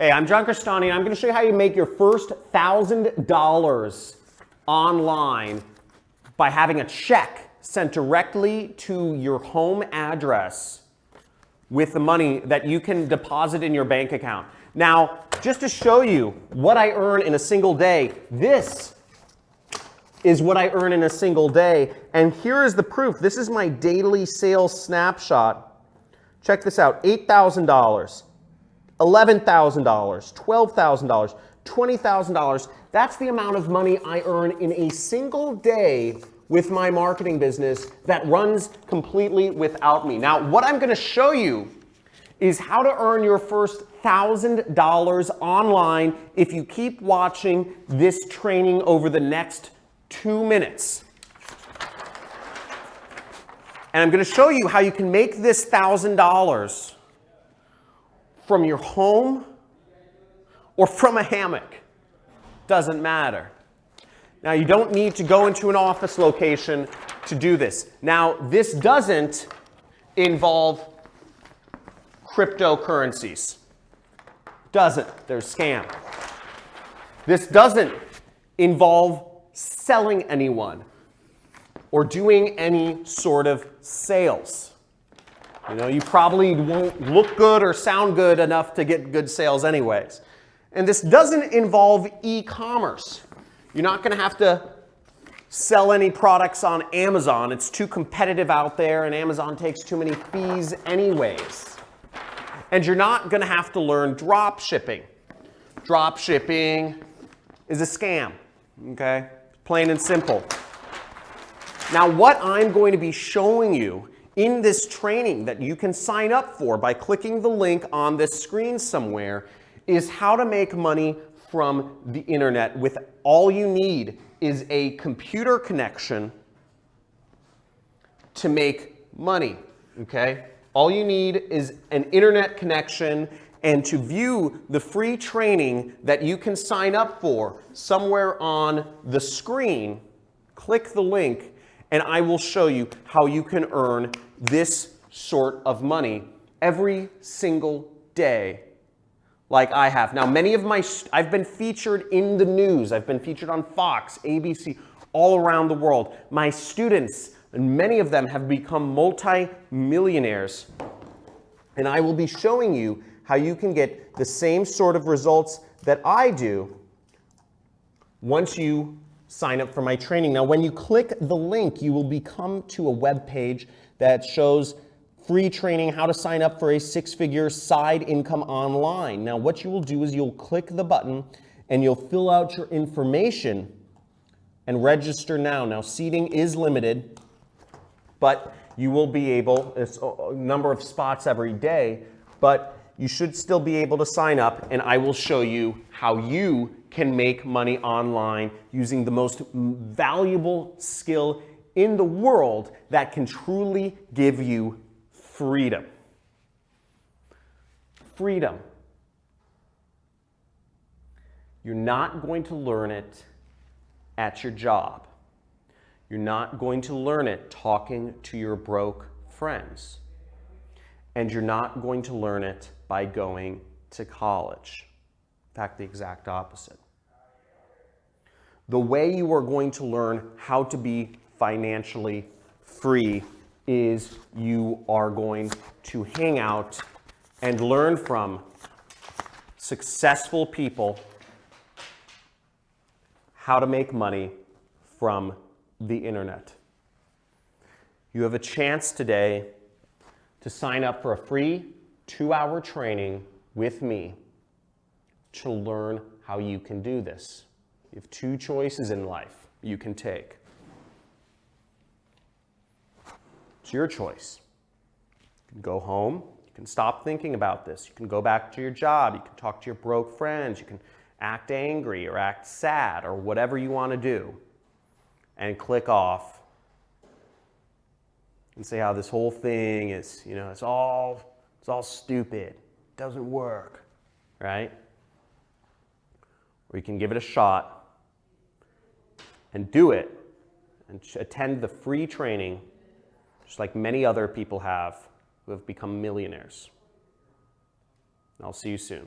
Hey, I'm John Crestani, and I'm going to show you how you make your first $1,000 online by having a check sent directly to your home address with the money that you can deposit in your bank account. Now, just to show you what I earn in a single day, this is what I earn in a single day. And here is the proof. This is my daily sales snapshot. Check this out, $8,000, $11,000, $12,000, $20,000. That's the amount of money I earn in a single day with my marketing business that runs completely without me. Now, what I'm gonna show you is how to earn your first $1,000 online if you keep watching this training over the next 2 minutes. And I'm going to show you how you can make this $1,000 from your home or from a hammock. Doesn't matter. Now, you don't need to go into an office location to do this. Now, this doesn't involve cryptocurrencies. Doesn't. There's scam. This doesn't involve selling anyone or doing any sort of sales. You know, you probably won't look good or sound good enough to get good sales anyways. And this doesn't involve e-commerce. You're not going to have to sell any products on Amazon. It's too competitive out there, and Amazon takes too many fees anyways. And you're not going to have to learn drop shipping. Drop shipping is a scam, okay? Plain and simple. Now, what I'm going to be showing you in this training that you can sign up for by clicking the link on this screen somewhere is how to make money from the internet with all you need is a computer connection to make money, okay? All you need is an internet connection, and to view the free training that you can sign up for somewhere on the screen, click the link and I will show you how you can earn this sort of money every single day like I have. Now, I've been featured in the news. I've been featured on Fox, ABC, all around the world. My students, and many of them have become multi-millionaires. And I will be showing you how you can get the same sort of results that I do once you sign up for my training. Now, when you click the link, you will become to a web page that shows free training, how to sign up for a six-figure side income online. Now, what you will do is you'll click the button and you'll fill out your information and register now. Now, seating is limited, but you will be able, it's a number of spots every day, but you should still be able to sign up, and I will show you how you can make money online using the most valuable skill in the world that can truly give you freedom. Freedom. You're not going to learn it at your job. You're not going to learn it talking to your broke friends. And you're not going to learn it by going to college. In fact, the exact opposite. The way you are going to learn how to be financially free is you are going to hang out and learn from successful people how to make money from the internet. You have a chance today to sign up for a free 2-hour training with me to learn how you can do this. You have 2 choices in life you can take. It's your choice. You can go home, you can stop thinking about this, you can go back to your job, you can talk to your broke friends, you can act angry or act sad or whatever you want to do and click off and say how this whole thing is, you know, it's all stupid, it doesn't work, right? Or you can give it a shot and do it and attend the free training just like many other people have who have become millionaires. I'll see you soon.